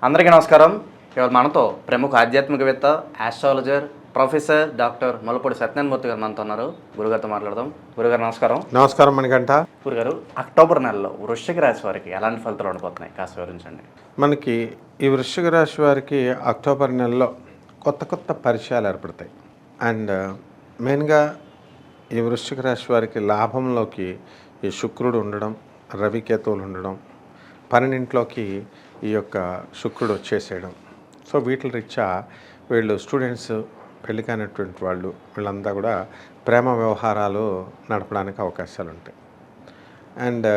అందరికీ నమస్కారం. ఇవాళ మనతో ప్రముఖ ఆధ్యాత్మికవేత్త, astrologer, professor doctor Mullapudi Satyanarayana Murthy గారు మనతో ఉన్నారు. గురుగారితో మాట్లాడదాం. గురుగారు నమస్కారం. నమస్కారం మణికంఠ. గురుగారు, అక్టోబర్ నెలలో వృశ్చిక రాశి వారికి ఎలాంటి ఫలితాలు ఉండబోతున్నాయి కాస్త వివరించండి. మనకి ఈ వృశ్చిక రాశి వారికి అక్టోబర్ నెలలో కొత్త కొత్త పరిచయాలు ఏర్పడతాయి. అండ్ మెయిన్గా ఈ వృశ్చిక రాశి వారికి లాభంలోకి ఈ శుక్రుడు ఉండడం, రవికేతువులు ఉండడం, 12 ఈ యొక్క శుక్రుడు వచ్చేసేయడం. సో వీటి రీత్యా వీళ్ళు స్టూడెంట్స్, పెళ్లి కానటువంటి వాళ్ళు, వీళ్ళంతా కూడా ప్రేమ వ్యవహారాలు నడపడానికి అవకాశాలు ఉంటాయి. అండ్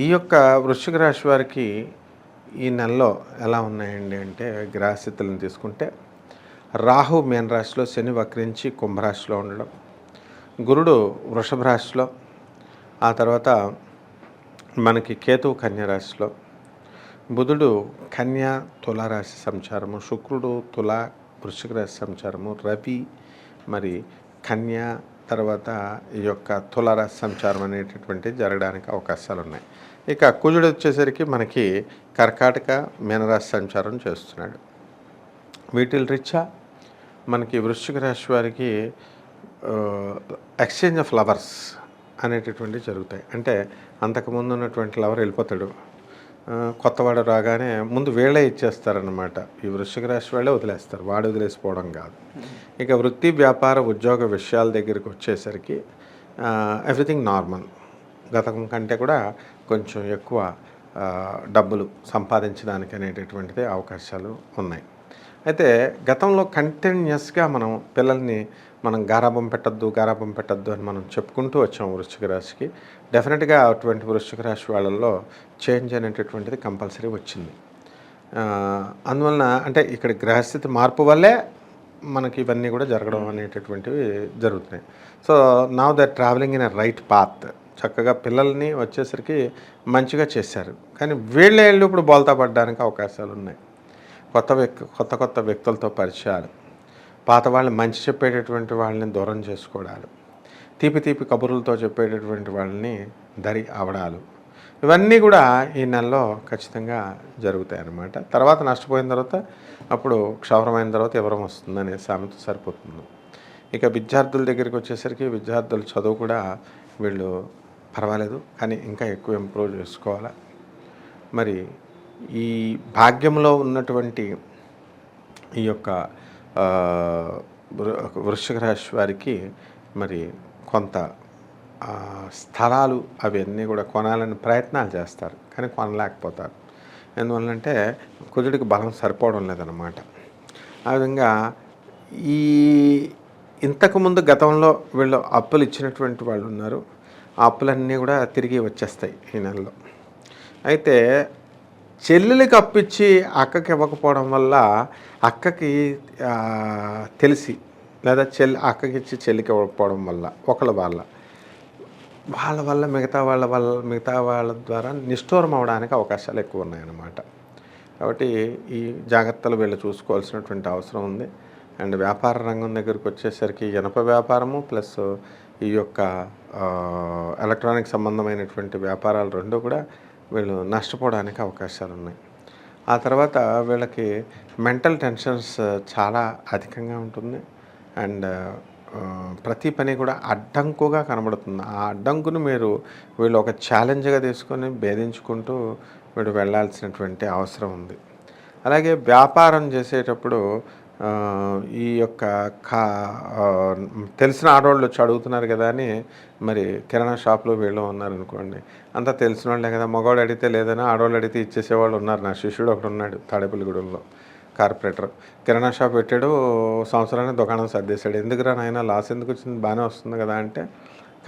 ఈ యొక్క వృశ్చిక రాశి వారికి ఈ నెలలో ఎలా ఉన్నాయండి అంటే, గ్రహస్థితులను తీసుకుంటే రాహు మీన రాశిలో, శని వక్రించి కుంభరాశిలో ఉండడం, గురుడు వృషభ రాశిలో, ఆ తర్వాత మనకి కేతువు కన్య రాశిలో, బుధుడు కన్య తులారాశి సంచారము, శుక్రుడు తులా వృశ్చిక రాశి సంచారము, రవి మరి కన్య తర్వాత ఈ యొక్క తులారాశి సంచారం అనేటటువంటిది జరగడానికి అవకాశాలు ఉన్నాయి. ఇక కుజుడు వచ్చేసరికి మనకి కర్కాటక మీనరాశి సంచారం చేస్తున్నాడు. వీటి రీత్యా మనకి వృశ్చిక రాశి వారికి ఎక్స్చేంజ్ ఆఫ్ లవర్స్ అనేటటువంటివి జరుగుతాయి. అంటే అంతకుముందు ఉన్నటువంటి లవర్ వెళ్ళిపోతాడు, కొత్తవాడు రాగానే ముందు వీళ్ళే ఇచ్చేస్తారనమాట. ఈ వృశ్చిక రాశి వాళ్ళే వదిలేస్తారు, వాడు వదిలేసిపోవడం కాదు. ఇక వృత్తి, వ్యాపార, ఉద్యోగ విషయాల దగ్గరికి వచ్చేసరికి ఎవ్రీథింగ్ నార్మల్. గతం కంటే కూడా కొంచెం ఎక్కువ డబ్బులు సంపాదించడానికి అనేటటువంటిది అవకాశాలు ఉన్నాయి. అయితే గతంలో కంటిన్యూస్గా మనం పిల్లల్ని గారాబం పెట్టద్దు అని మనం చెప్పుకుంటూ వచ్చాం వృశ్చిక రాశికి. డెఫినెట్గా అటువంటి వృశ్చిక రాశి వాళ్ళల్లో చేంజ్ అనేటటువంటిది కంపల్సరీ వచ్చింది. అందువలన అంటే ఇక్కడ గ్రహస్థితి మార్పు వల్లే మనకి ఇవన్నీ కూడా జరగడం అనేటటువంటివి జరుగుతున్నాయి. So now they travelling in a right path. చక్కగా పిల్లల్ని వచ్చేసరికి మంచిగా చేశారు, కానీ వీళ్ళే ఇప్పుడు బోల్తా పడడానికి అవకాశాలు ఉన్నాయి. కొత్త వ్యక్తులతో పరిచయాలు, పాత వాళ్ళని మంచి చెప్పేటటువంటి వాళ్ళని దూరం చేసుకోవడాలు, తీపి కబుర్లతో చెప్పేటటువంటి వాళ్ళని దరి అవడాలు, ఇవన్నీ కూడా ఈ నెలలో ఖచ్చితంగా జరుగుతాయి అన్నమాట. తర్వాత నష్టపోయిన తర్వాత అప్పుడు క్షౌరమైన తర్వాత ఎవరం వస్తుందనే సామెత సరిపోతుంది. ఇక విద్యార్థుల దగ్గరికి వచ్చేసరికి విద్యార్థుల చదువు కూడా వీళ్ళు పర్వాలేదు, కానీ ఇంకా ఎక్కువ ఇంప్రూవ్ చేసుకోవాలి. మరి ఈ భాగ్యంలో ఉన్నటువంటి ఈ యొక్క వృశ్చిక రాశి వారికి మరి కొంత స్థలాలు అవన్నీ కూడా కొనాలని ప్రయత్నాలు చేస్తారు, కానీ కొనలేకపోతారు. ఎందువల్లంటే కుజుడికి బలం సరిపోవడం లేదన్నమాట. ఆ విధంగా ఈ ఇంతకుముందు గతంలో వీళ్ళు అప్పులు ఇచ్చినటువంటి వాళ్ళు ఉన్నారు, ఆ అప్పులన్నీ కూడా తిరిగి వచ్చేస్తాయి ఈ నెలలో. అయితే చెల్లెలకి అప్పిచ్చి అక్కకి ఇవ్వకపోవడం వల్ల అక్కకి తెలిసి, లేదా అక్కకి ఇచ్చి చెల్లికి ఇవ్వకపోవడం వల్ల వాళ్ళ వల్ల మిగతా వాళ్ళ ద్వారా నిష్ఠూరం అవడానికి అవకాశాలు ఎక్కువ ఉన్నాయన్నమాట. కాబట్టి ఈ జాగ్రత్తలు వీళ్ళు చూసుకోవాల్సినటువంటి అవసరం ఉంది. అండ్ వ్యాపార రంగం దగ్గరికి వచ్చేసరికి ఇనప వ్యాపారము ప్లస్ ఈ యొక్క ఎలక్ట్రానిక్ సంబంధమైనటువంటి వ్యాపారాలు రెండు కూడా వీళ్ళు నష్టపోవడానికి అవకాశాలు ఉన్నాయి. ఆ తర్వాత వీళ్ళకి మెంటల్ టెన్షన్స్ చాలా అధికంగా ఉంటుంది. అండ్ ప్రతి పని కూడా అడ్డంకుగా కనబడుతుంది. ఆ అడ్డంకును వీళ్ళు ఒక ఛాలెంజ్గా తీసుకొని భేదించుకుంటూ వీళ్ళు వెళ్ళాల్సినటువంటి అవసరం ఉంది. అలాగే వ్యాపారం చేసేటప్పుడు ఈ యొక్క తెలిసిన ఆడవాళ్ళు వచ్చి అడుగుతున్నారు కదా అని మరి కిరాణా షాప్లో వీళ్ళు ఉన్నారనుకోండి, అంతా తెలిసిన వాళ్ళే కదా, మగవాడు అడిగితే లేదని ఆడవాళ్ళు అడిగితే ఇచ్చేసేవాళ్ళు ఉన్నారు. నా శిష్యుడు ఒకడు ఉన్నాడు తాడేపల్లిగూడెంలో, కార్పొరేటర్, కిరాణా షాప్ పెట్టాడు, సంవత్సరానికి దుకాణం సర్దేశాడు. ఎందుకురా నాయన, లాస్ ఎందుకు వచ్చింది, బాగానే వస్తుంది కదా అంటే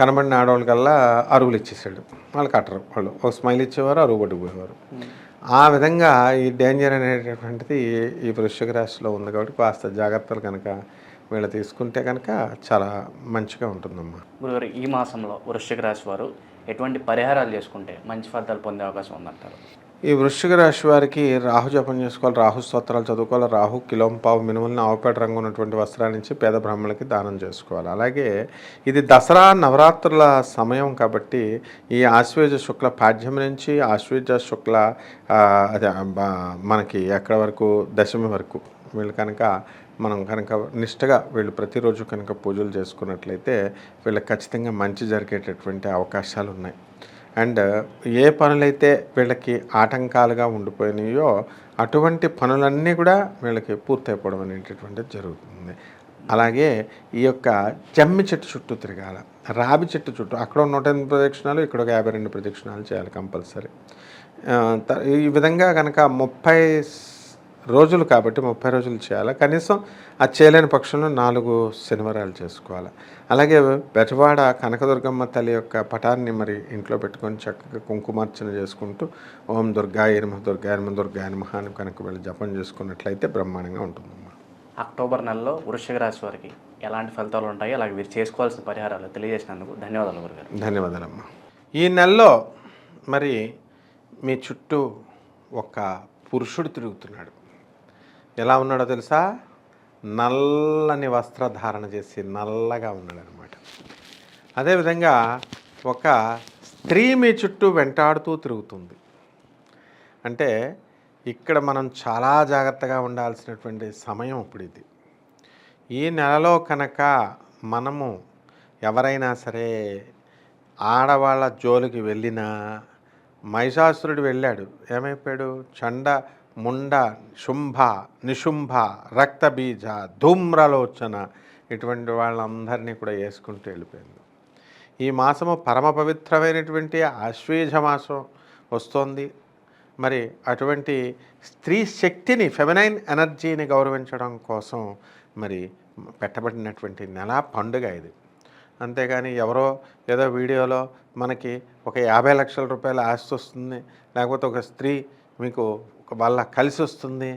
కనబడిన ఆడవాళ్ళకల్లా అరుగులు ఇచ్చేసాడు. వాళ్ళు కట్టరు, వాళ్ళు ఒక స్మైల్ ఇచ్చేవారు, అరుగు పట్టుకుపోయేవారు. ఆ విధంగా ఈ డేంజర్ అనేటటువంటిది ఈ వృశ్చిక రాశిలో ఉంది. కాబట్టి కాస్త జాగ్రత్తలు కనుక వీళ్ళు తీసుకుంటే కనుక చాలా మంచిగా ఉంటుందమ్మా. గురుగారు, ఈ మాసంలో వృశ్చిక రాశి వారు ఎటువంటి పరిహారాలు చేసుకుంటే మంచి ఫలితాలు పొందే అవకాశం ఉందంటారు? ఈ వృశ్చిక రాశి వారికి రాహు జపం చేసుకోవాలి, రాహు స్తోత్రాలు చదువుకోవాలి, రాహు కిలోంపావు మినుములను ఆవుపేట రంగు ఉన్నటువంటి వస్త్రాల నుంచి పేద బ్రాహ్మణులకి దానం చేసుకోవాలి. అలాగే ఇది దసరా నవరాత్రుల సమయం కాబట్టి ఈ ఆశ్వేజ శుక్ల పాడ్యం నుంచి ఆశ్వేజ శుక్ల అదే మనకి ఎక్కడ వరకు దశమి వరకు వీళ్ళు కనుక మనం కనుక నిష్టగా వీళ్ళు ప్రతిరోజు కనుక పూజలు చేసుకున్నట్లయితే వీళ్ళకి ఖచ్చితంగా మంచి జరిగేటటువంటి అవకాశాలు ఉన్నాయి. అండ్ ఏ పనులైతే వీళ్ళకి ఆటంకాలుగా ఉండిపోయినాయో అటువంటి పనులన్నీ కూడా వీళ్ళకి పూర్తయిపోవడం అనేటటువంటిది జరుగుతుంది. అలాగే ఈ యొక్క జమ్మి చెట్టు చుట్టూ తిరగాల, రావి చెట్టు చుట్టూ అక్కడ 108 ప్రదక్షిణాలు, ఇక్కడ ఒక 52 ప్రదక్షిణాలు చేయాలి కంపల్సరీ. ఈ విధంగా కనుక 30 రోజులు కాబట్టి 30 రోజులు చేయాలి. కనీసం అది చేయలేని పక్షంలో 4 శనివారాలు చేసుకోవాలి. అలాగే బెజవాడ కనకదుర్గమ్మ తల్లి యొక్క పటాన్ని మరి ఇంట్లో పెట్టుకొని చక్కగా కుంకుమార్చన చేసుకుంటూ ఓం దుర్గాయ నమః దుర్గాయ నమః దుర్గాయ నమః అని కనుక వెళ్ళి జపం చేసుకున్నట్లయితే బ్రహ్మాండంగా ఉంటుందమ్మా. అక్టోబర్ నెలలో వృశ్చిక రాశి వారికి ఎలాంటి ఫలితాలు ఉంటాయి, అలాగే వీరు చేసుకోవాల్సిన పరిహారాలు తెలియజేసినందుకు ధన్యవాదాలు గురుగారు. ధన్యవాదాలమ్మా. ఈ నెలలో మరి మీ చుట్టూ ఒక పురుషుడు తిరుగుతున్నాడు. ఎలా ఉన్నాడో తెలుసా? నల్లని వస్త్రధారణ చేసి నల్లగా ఉన్నాడు అనమాట. అదేవిధంగా ఒక స్త్రీ మీ చుట్టూ వెంటాడుతూ తిరుగుతుంది. అంటే ఇక్కడ మనం చాలా జాగ్రత్తగా ఉండాల్సినటువంటి సమయం ఇప్పుడు ఇది. ఈ నెలలో కనుక మనము ఎవరైనా సరే ఆడవాళ్ళ జోలికి వెళ్ళినా, మహిషాసురుడు వెళ్ళాడు, ఏమైపోయాడు? చండ ముండ శుంభ నిశుంభ రక్తబీజ ధూమ్రలోచన ఇటువంటి వాళ్ళందరినీ కూడా వేసుకుంటూ వెళ్ళిపోయింది. ఈ మాసము పరమ పవిత్రమైనటువంటి ఆశ్వేజ మాసం వస్తోంది. మరి అటువంటి స్త్రీ శక్తిని, ఫెమినైన్ ఎనర్జీని గౌరవించడం కోసం మరి పెట్టబడినటువంటి నెల పండుగ ఇది. అంతేగాని ఎవరో ఏదో వీడియోలో మనకి ఒక 50 లక్షల రూపాయల ఆస్తి వస్తుంది, లేకపోతే ఒక స్త్రీ మీకు వాళ్ళ కలిసి వస్తుంది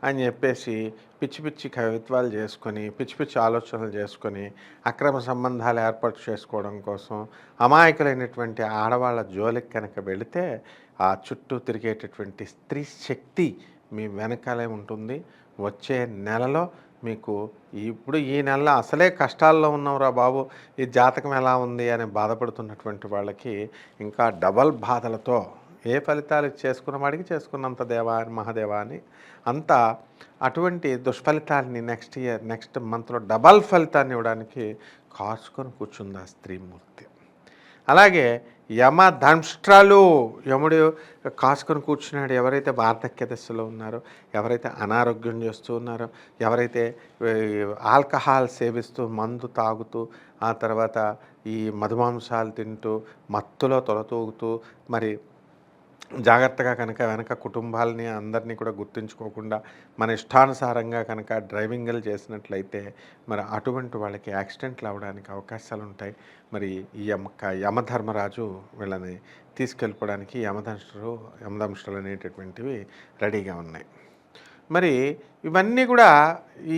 అని చెప్పేసి పిచ్చి పిచ్చి కవిత్వాలు చేసుకొని, పిచ్చి పిచ్చి ఆలోచనలు చేసుకొని అక్రమ సంబంధాలు ఏర్పాటు చేసుకోవడం కోసం అమాయకులైనటువంటి ఆడవాళ్ళ జోలికి కనుక వెళితే ఆ చుట్టూ తిరిగేటటువంటి స్త్రీ శక్తి మీ వెనకాలే ఉంటుంది. వచ్చే నెలలో మీకు ఇప్పుడు ఈ నెలలో అసలే కష్టాల్లో ఉన్నవరా బాబు, ఈ జాతకం ఎలా ఉంది అని బాధపడుతున్నటువంటి వాళ్ళకి ఇంకా డబల్ బాధలతో ఏ ఫలితాలు చేసుకున్న వాడికి చేసుకున్నంత దేవా అని మహాదేవా అని అంత అటువంటి దుష్ఫలితాలని నెక్స్ట్ మంత్లో డబల్ ఫలితాన్ని ఇవ్వడానికి కాచుకొని కూర్చుంది ఆ స్త్రీమూర్తి. అలాగే యమదంష్ట్రాలు, యముడు కాసుకొని కూర్చున్నాడు. ఎవరైతే వార్ధక్య దశలో ఉన్నారో, ఎవరైతే అనారోగ్యం చేస్తూ ఉన్నారో, ఎవరైతే ఆల్కహాల్ సేవిస్తూ మందు తాగుతూ ఆ తర్వాత ఈ మధుమాంసాలు తింటూ మత్తులో తొలతూగుతూ మరి జాగ్రత్తగా కనుక వెనక కుటుంబాలని అందరినీ కూడా గుర్తుంచుకోకుండా మన ఇష్టానుసారంగా కనుక డ్రైవింగ్లు చేసినట్లయితే మరి అటువంటి వాళ్ళకి యాక్సిడెంట్లు అవ్వడానికి అవకాశాలు ఉంటాయి. మరి ఈ యమధర్మరాజు వీళ్ళని తీసుకెళ్ళిపోవడానికి యమదంష్ట్రాలు అనేటటువంటివి రెడీగా ఉన్నాయి. మరి ఇవన్నీ కూడా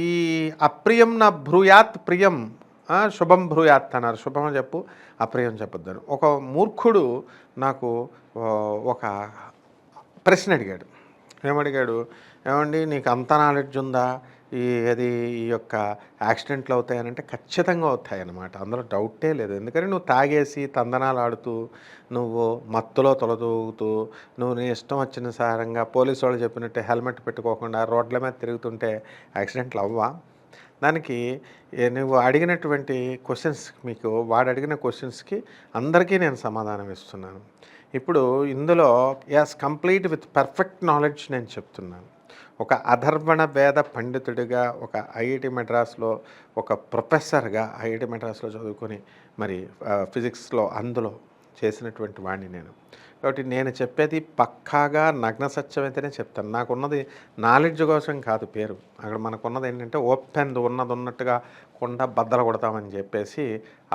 ఈ అప్రియం నా భ్రూయాత్ ప్రియం, శుభం భ్రూయాత్ అన్నారు. శుభం చెప్పు, అప్రియం చెప్పొద్దని. ఒక మూర్ఖుడు నాకు ఒక ప్రశ్న అడిగాడు. ఏమడిగాడు? ఏమండి నీకు అంత నాలెడ్జ్ ఉందా ఈ యొక్క యాక్సిడెంట్లు అవుతాయనంటే ఖచ్చితంగా అవుతాయన్నమాట, అందులో డౌటే లేదు. ఎందుకంటే నువ్వు తాగేసి తందనాలు ఆడుతూ, నువ్వు మత్తులో తొలతూగుతూ, నువ్వు నీ ఇష్టం వచ్చిన సారంగా పోలీసు వాళ్ళు చెప్పినట్టు హెల్మెట్ పెట్టుకోకుండా రోడ్ల మీద తిరుగుతుంటే యాక్సిడెంట్లు అవ్వా? దానికి నువ్వు అడిగినటువంటి క్వశ్చన్స్, మీకు వాడు అడిగిన క్వశ్చన్స్కి అందరికీ నేను సమాధానం ఇస్తున్నాను. ఇప్పుడు ఇందులో కంప్లీట్ విత్ పర్ఫెక్ట్ నాలెడ్జ్ నేను చెప్తున్నాను. ఒక అధర్వణ వేద పండితుడిగా, ఒక ఐఐటి మెడ్రాస్లో ఒక ప్రొఫెసర్గా, ఐఐటి మెడ్రాస్లో చదువుకొని మరి ఫిజిక్స్లో అందులో చేసినటువంటి వాడిని నేను. కాబట్టి నేను చెప్పేది పక్కాగా నగ్న సత్యమైతేనే చెప్తాను. నాకున్నది నాలెడ్జ్ కోసం కాదు పేరు. అక్కడ మనకున్నది ఏంటంటే ఓపెన్ ఉన్నది ఉన్నట్టుగా కొండ బద్దలు కొడతామని చెప్పేసి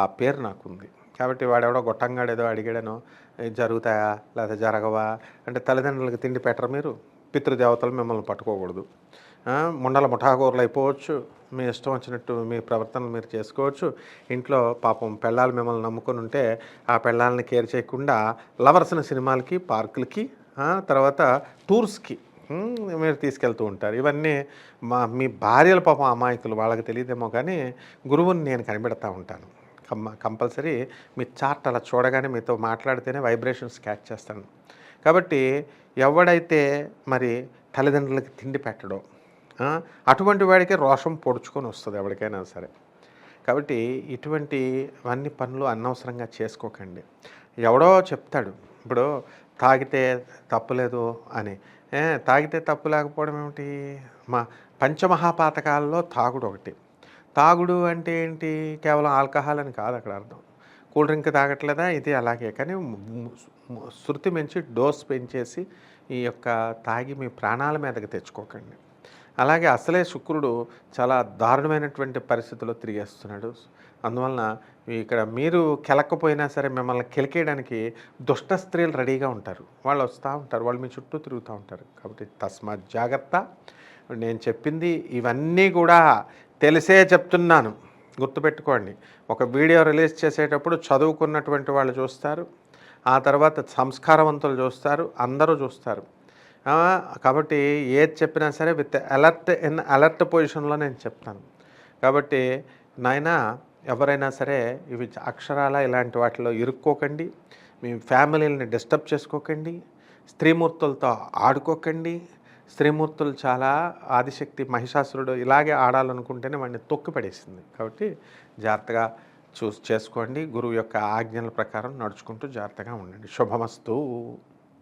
ఆ పేరు నాకుంది. కాబట్టి వాడెవడో గొట్టంగాడు ఏదో అడిగాడనో జరుగుతాయా లేదా జరగవా అంటే తల్లిదండ్రులకు తిండి పెట్టరు మీరు, పితృదేవతలు మిమ్మల్ని పట్టుకోకూడదు, ముండల ముఠాకూరలు అయిపోవచ్చు, మీ ఇష్టం వచ్చినట్టు మీ ప్రవర్తనలు మీరు చేసుకోవచ్చు. ఇంట్లో పాపం పెళ్ళాలు మిమ్మల్ని నమ్ముకొని ఉంటే ఆ పెళ్ళాలని కేర్ చేయకుండా లవర్స్ని సినిమాలకి పార్కులకి తర్వాత టూర్స్కి మీరు తీసుకెళ్తూ ఉంటారు. ఇవన్నీ మీ భార్యల పాపం అమాయకులు, వాళ్ళకి తెలియదేమో కానీ గురువుని నేను కనిపెడతా ఉంటాను. కంపల్సరీ మీ చార్ట్ అలా చూడగానే మీతో మాట్లాడితేనే వైబ్రేషన్స్ క్యాచ్ చేస్తాను. కాబట్టి ఎవడైతే మరి తల్లిదండ్రులకి తిండి పెట్టడో అటువంటి వాడికి రోషం పొడుచుకొని వస్తుంది ఎవరికైనా సరే. కాబట్టి ఇటువంటివన్నీ పనులు అనవసరంగా చేసుకోకండి. ఎవడో చెప్తాడు ఇప్పుడు తాగితే తప్పులేదు అని. తాగితే తప్పు లేకపోవడం ఏమిటి? పంచమహాపాతకాల్లో తాగుడు ఒకటి. తాగుడు అంటే ఏంటి? కేవలం ఆల్కహాల్ అని కాదు అక్కడ అర్థం. కూల్ డ్రింక్ తాగట్లేదా? ఇది అలాగే. కానీ శృతి మించి డోస్ పెంచేసి ఈ యొక్క తాగి మీ ప్రాణాల మీదకి తెచ్చుకోకండి. అలాగే అసలే శుక్రుడు చాలా దారుణమైనటువంటి పరిస్థితుల్లో తిరిగేస్తున్నాడు. అందువలన ఇక్కడ మీరు కెలక్కపోయినా సరే మిమ్మల్ని కెలికేయడానికి దుష్ట స్త్రీలు రెడీగా ఉంటారు. వాళ్ళు వస్తూ ఉంటారు, వాళ్ళు మీ చుట్టూ తిరుగుతూ ఉంటారు. కాబట్టి తస్మాత్ జాగ్రత్త. నేను చెప్పింది ఇవన్నీ కూడా తెలిసే చెప్తున్నాను, గుర్తుపెట్టుకోండి. ఒక వీడియో రిలీజ్ చేసేటప్పుడు చదువుకున్నటువంటి వాళ్ళు చూస్తారు, ఆ తర్వాత సంస్కారవంతులు చూస్తారు, అందరూ చూస్తారు. కాబట్టి ఏది చెప్పినా సరే విత్ అలర్ట్ పొజిషన్లో నేను చెప్తాను. కాబట్టి నాయనా ఎవరైనా సరే ఇవి అక్షరాల ఇలాంటి వాటిలో ఇరుక్కోకండి, మీ ఫ్యామిలీని డిస్టర్బ్ చేసుకోకండి, స్త్రీమూర్తులతో ఆడుకోకండి. స్త్రీమూర్తులు చాలా ఆదిశక్తి మహిషాసురుడు ఇలాగే ఆడాలనుకుంటేనే వాడిని తొక్కి పడేసింది. కాబట్టి జాగ్రత్తగా చేసుకోండి. గురువు యొక్క ఆజ్ఞల ప్రకారం నడుచుకుంటూ జాగ్రత్తగా ఉండండి. శుభమస్తు.